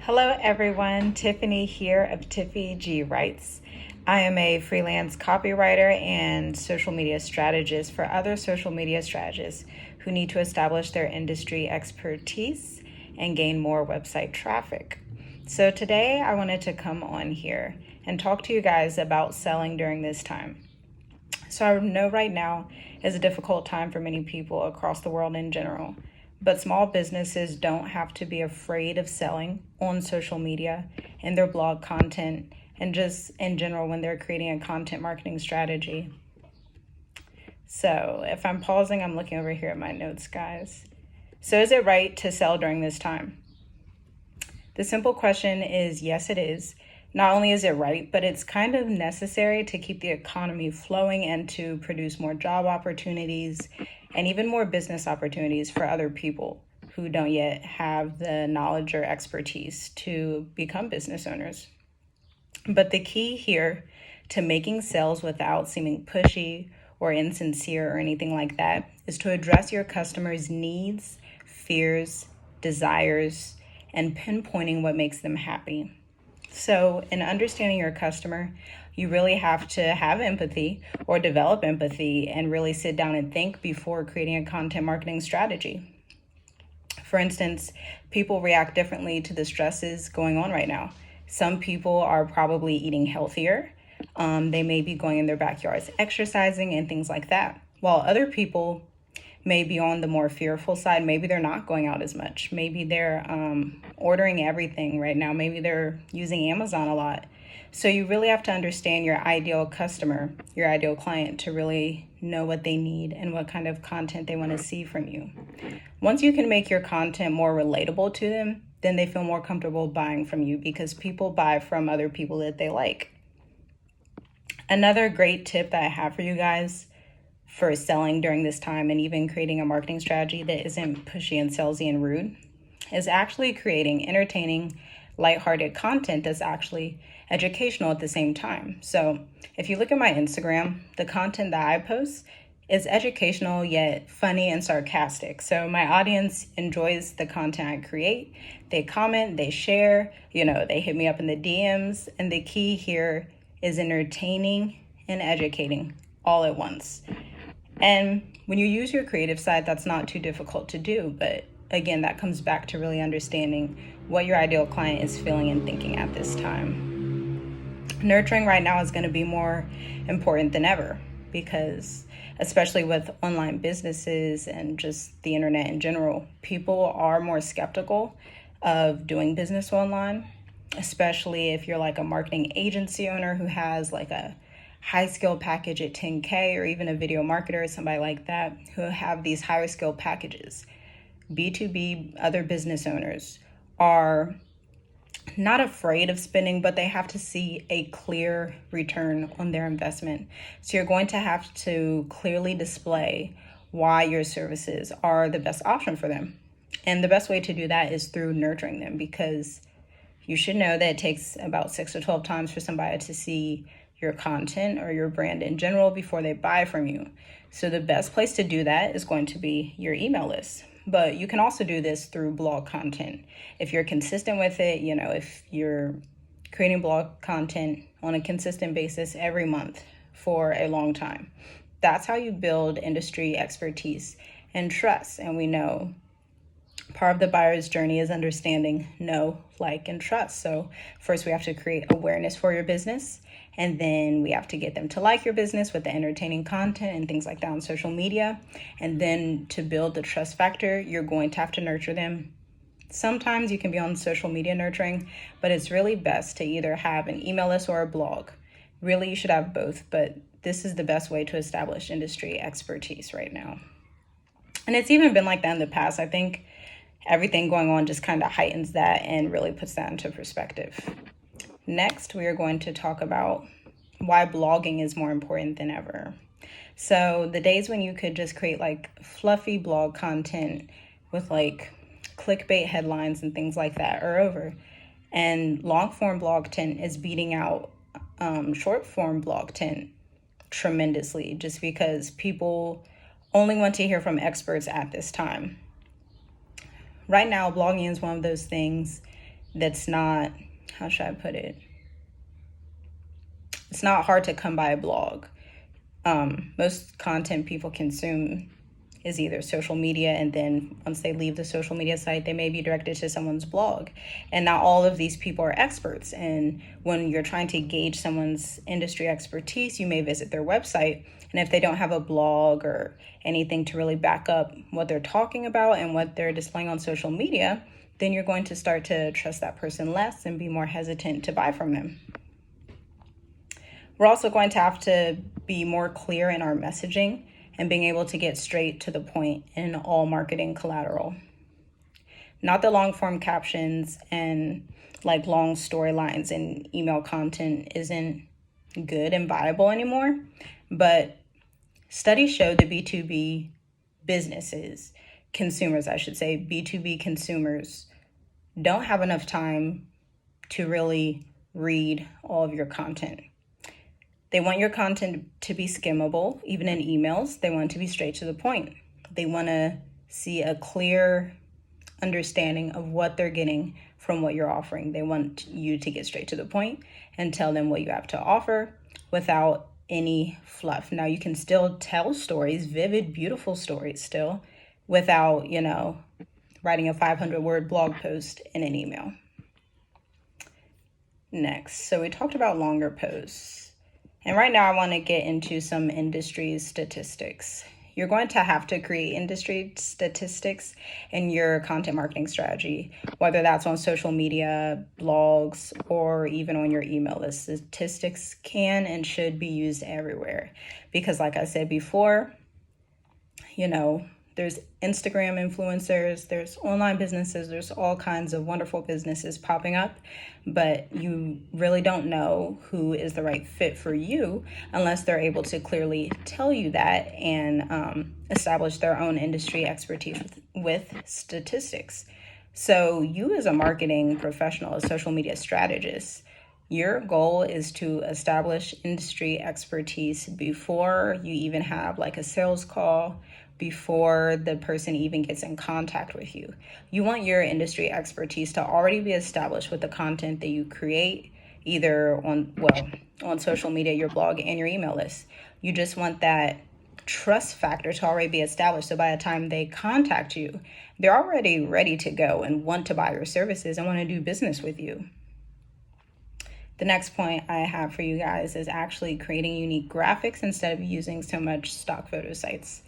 Hello everyone, Tiffany here of Tiffy G Writes. I am a freelance copywriter and social media strategist for other social media strategists who need to establish their industry expertise and gain more website traffic. So today I wanted to come on here and talk to you guys about selling during this time. So I know right now is a difficult time for many people across the world in general. But small businesses don't have to be afraid of selling on social media and their blog content and just in general when they're creating a content marketing strategy. So if I'm pausing, I'm looking over here at my notes, guys. So is it right to sell during this time? The simple question is yes, it is. Not only is it right, but it's kind of necessary to keep the economy flowing and to produce more job opportunities and even more business opportunities for other people who don't yet have the knowledge or expertise to become business owners. But the key here to making sales without seeming pushy or insincere or anything like that is to address your customers' needs, fears, desires, and pinpointing what makes them happy. So in understanding your customer, you really have to have empathy or develop empathy and really sit down and think before creating a content marketing strategy. For instance, people react differently to the stresses going on right now. Some people are probably eating healthier. They may be going in their backyards exercising and things like that. While other people may be on the more fearful side. Maybe they're not going out as much. Maybe they're ordering everything right now. Maybe they're using Amazon a lot. So you really have to understand your ideal customer, your ideal client, to really know what they need and what kind of content they want to see from you. Once you can make your content more relatable to them, then they feel more comfortable buying from you because people buy from other people that they like. Another great tip that I have for you guys for selling during this time and even creating a marketing strategy that isn't pushy and salesy and rude is actually creating entertaining, lighthearted content that's actually educational at the same time. So if you look at my Instagram, the content that I post is educational yet funny and sarcastic. So my audience enjoys the content I create. They comment, they share, they hit me up in the DMs. And the key here is entertaining and educating all at once. And when you use your creative side, that's not too difficult to do. But again, that comes back to really understanding what your ideal client is feeling and thinking at this time. Nurturing right now is going to be more important than ever because especially with online businesses and just the internet in general, people are more skeptical of doing business online, especially if you're like a marketing agency owner who has like a high skill package at 10K or even a video marketer or somebody like that who have these higher skill packages. B2B, other business owners are not afraid of spending, but they have to see a clear return on their investment. So you're going to have to clearly display why your services are the best option for them. And the best way to do that is through nurturing them because you should know that it takes about 6 to 12 times for somebody to see your content or your brand in general before they buy from you. So the best place to do that is going to be your email list. But you can also do this through blog content. If you're consistent with it, if you're creating blog content on a consistent basis every month for a long time, that's how you build industry expertise and trust. And we know part of the buyer's journey is understanding, know, like, and trust. So first we have to create awareness for your business. And then we have to get them to like your business with the entertaining content and things like that on social media. And then to build the trust factor, you're going to have to nurture them. Sometimes you can be on social media nurturing, but it's really best to either have an email list or a blog. Really, you should have both, but this is the best way to establish industry expertise right now. And it's even been like that in the past. I think everything going on just kind of heightens that and really puts that into perspective. Next, we are going to talk about why blogging is more important than ever. So the days when you could just create like fluffy blog content with like clickbait headlines and things like that are over. And long form blog content is beating out short form blog content tremendously just because people only want to hear from experts at this time. Right now, blogging is one of those things that's not, how should I put it? It's not hard to come by a blog. Most content people consume is either social media, and then once they leave the social media site, they may be directed to someone's blog. And not all of these people are experts. And when you're trying to gauge someone's industry expertise, you may visit their website. And if they don't have a blog or anything to really back up what they're talking about and what they're displaying on social media, then you're going to start to trust that person less and be more hesitant to buy from them. We're also going to have to be more clear in our messaging and being able to get straight to the point in all marketing collateral. Not the long form captions and like long storylines and email content isn't good and viable anymore, but studies show that B2B businesses, consumers, I should say, B2B consumers don't have enough time to really read all of your content. They want your content to be skimmable, even in emails. They want it to be straight to the point. They want to see a clear understanding of what they're getting from what you're offering. They want you to get straight to the point and tell them what you have to offer without any fluff. Now, you can still tell stories, vivid, beautiful stories still, without, writing a 500-word blog post in an email. Next, so we talked about longer posts. And right now I want to get into some industry statistics. You're going to have to create industry statistics in your content marketing strategy, whether that's on social media, blogs, or even on your email list. Statistics can and should be used everywhere because, like I said before, there's Instagram influencers, there's online businesses, there's all kinds of wonderful businesses popping up, but you really don't know who is the right fit for you unless they're able to clearly tell you that and establish their own industry expertise with statistics. So you as a marketing professional, a social media strategist, your goal is to establish industry expertise before you even have like a sales call, before the person even gets in contact with you. You want your industry expertise to already be established with the content that you create, either on social media, your blog, and your email list. You just want that trust factor to already be established. So by the time they contact you, they're already ready to go and want to buy your services and want to do business with you. The next point I have for you guys is actually creating unique graphics instead of using so much stock photo sites.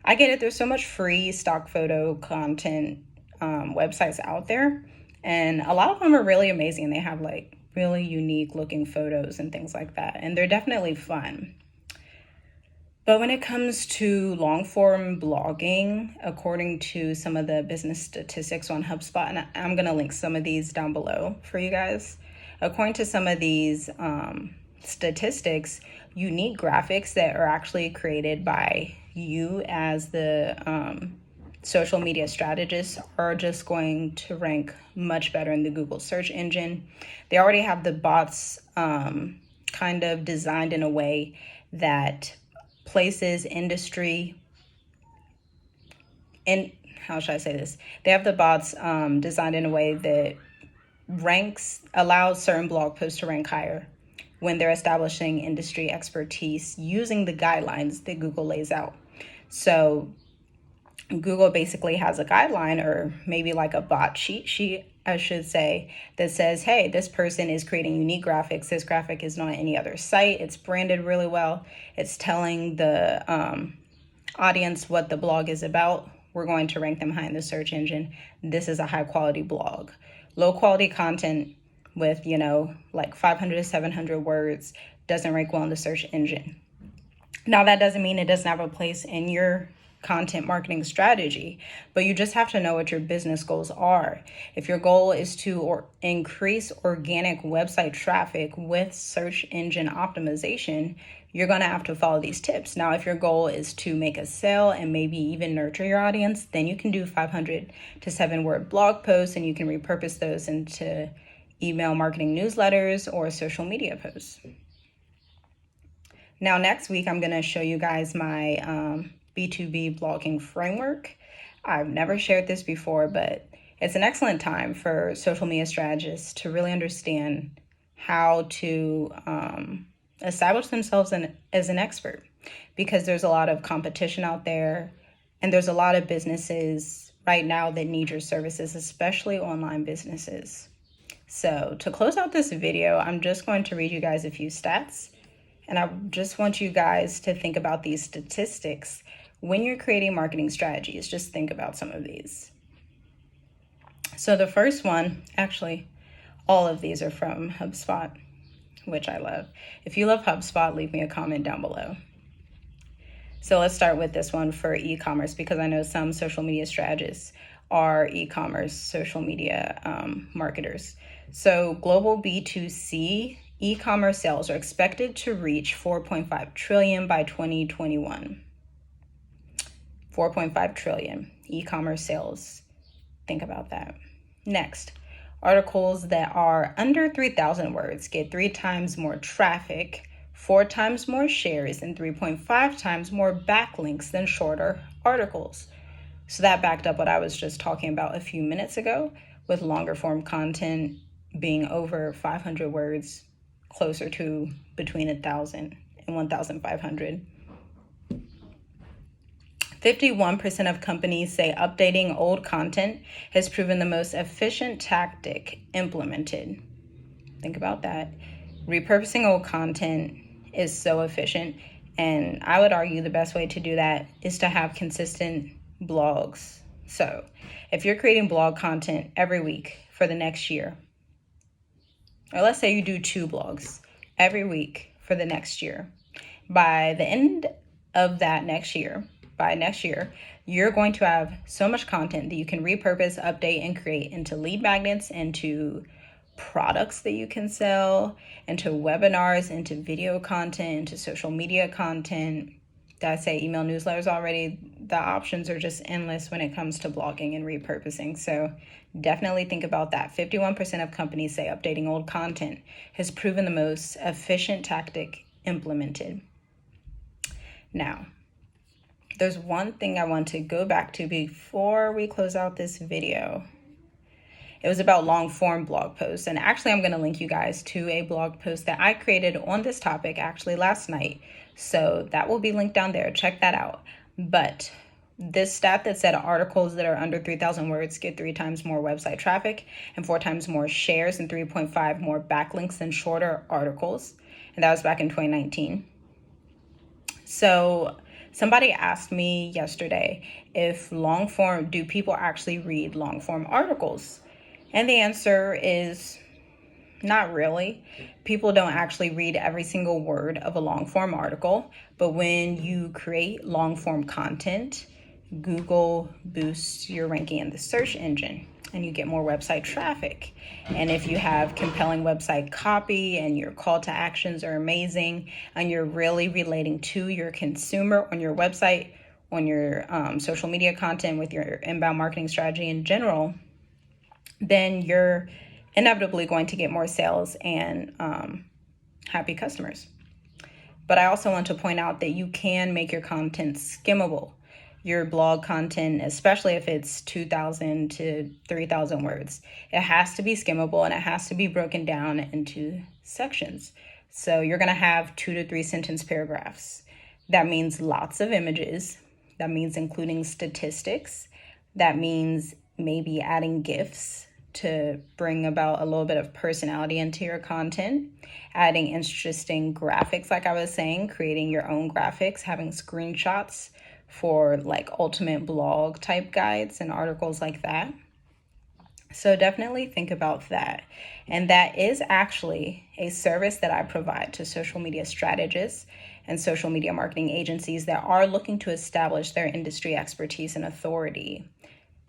I get it. There's so much free stock photo content websites out there, and a lot of them are really amazing. They have like really unique looking photos and things like that, and they're definitely fun. But when it comes to long form blogging, according to some of the business statistics on HubSpot, and I'm going to link some of these down below for you guys. According to some of these statistics, unique graphics that are actually created by you as the social media strategist are just going to rank much better in the Google search engine. They already have the bots kind of designed in a way that places industry in, how should I say this? They have the bots designed in a way that allows certain blog posts to rank higher when they're establishing industry expertise using the guidelines that Google lays out. So Google basically has a guideline, or maybe like a bot cheat sheet, I should say, that says, hey, this person is creating unique graphics. This graphic is not on any other site. It's branded really well. It's telling the audience what the blog is about. We're going to rank them high in the search engine. This is a high quality blog. Low quality content with, like 500 to 700 words doesn't rank well in the search engine. Now, that doesn't mean it doesn't have a place in your content marketing strategy, but you just have to know what your business goals are. If your goal is to increase organic website traffic with search engine optimization, you're going to have to follow these tips. Now, if your goal is to make a sale and maybe even nurture your audience, then you can do 500 to 7-word blog posts, and you can repurpose those into email marketing newsletters or social media posts. Now, next week, I'm going to show you guys my B2B blogging framework. I've never shared this before, but It's an excellent time for social media strategists to really understand how to establish themselves as an expert, because there's a lot of competition out there, and there's a lot of businesses right now that need your services, especially online businesses. So to close out this video, I'm just going to read you guys a few stats, and I just want you guys to think about these statistics when you're creating marketing strategies. Just think about some of these. So the first one, actually, all of these are from HubSpot, which I love. If you love HubSpot, leave me a comment down below. So let's start with this one for e-commerce, because I know some social media strategists are e-commerce social media marketers. So global B2C e-commerce sales are expected to reach 4.5 trillion by 2021. 4.5 trillion e-commerce sales. Think about that. Next, articles that are under 3,000 words get 3 times more traffic, 4 times more shares, and 3.5 times more backlinks than shorter articles. So that backed up what I was just talking about a few minutes ago, with longer form content being over 500 words, closer to between 1,000 and 1,500. 51% of companies say updating old content has proven the most efficient tactic implemented. Think about that. Repurposing old content is so efficient, and I would argue the best way to do that is to have consistent blogs. So if you're creating blog content every week for the next year, or let's say you do 2 blogs every week for the next year, by the end of that next year, you're going to have so much content that you can repurpose, update, and create into lead magnets, into products that you can sell, into webinars, into video content, into social media content. Did I say email newsletters already? The options are just endless when it comes to blogging and repurposing. So definitely think about that. 51% of companies say updating old content has proven the most efficient tactic implemented. Now, there's one thing I want to go back to before we close out this video. It was about long form blog posts. And actually, I'm going to link you guys to a blog post that I created on this topic actually last night. So that will be linked down there. Check that out. But this stat that said articles that are under 3,000 words get 3 times more website traffic and 4 times more shares and 3.5 more backlinks than shorter articles. And that was back in 2019. So somebody asked me yesterday if long form, do people actually read long form articles? And the answer is not really. People don't actually read every single word of a long form article, but when you create long form content, Google boosts your ranking in the search engine and you get more website traffic. And if you have compelling website copy and your call to actions are amazing and you're really relating to your consumer on your website, on your social media content, with your inbound marketing strategy in general, then you're inevitably going to get more sales and happy customers. But I also want to point out that you can make your content skimmable. Your blog content, especially if it's 2,000 to 3,000 words, it has to be skimmable and it has to be broken down into sections. So you're going to have 2 to 3 sentence paragraphs. That means lots of images. That means including statistics. That means maybe adding GIFs to bring about a little bit of personality into your content, adding interesting graphics, like I was saying, creating your own graphics, having screenshots for like ultimate blog type guides and articles like that. So definitely think about that. And that is actually a service that I provide to social media strategists and social media marketing agencies that are looking to establish their industry expertise and authority.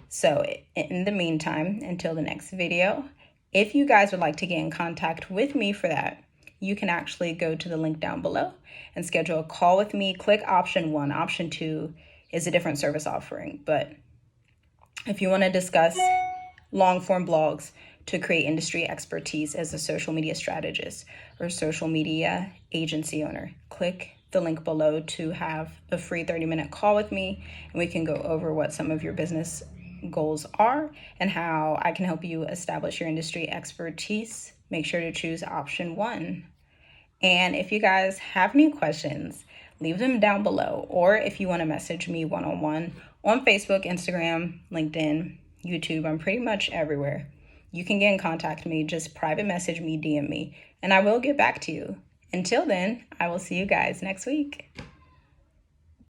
So in the meantime, until the next video, if you guys would like to get in contact with me for that, you can actually go to the link down below and schedule a call with me. Click option 1. Option 2 is a different service offering. But if you want to discuss long form blogs to create industry expertise as a social media strategist or social media agency owner, click the link below to have a free 30-minute call with me, and we can go over what some of your business goals are and how I can help you establish your industry expertise, make sure to choose option 1. And if you guys have any questions, leave them down below. Or if you want to message me one-on-one on Facebook, Instagram, LinkedIn, YouTube, I'm pretty much everywhere. You can get in contact with me, just private message me, DM me, and I will get back to you. Until then, I will see you guys next week.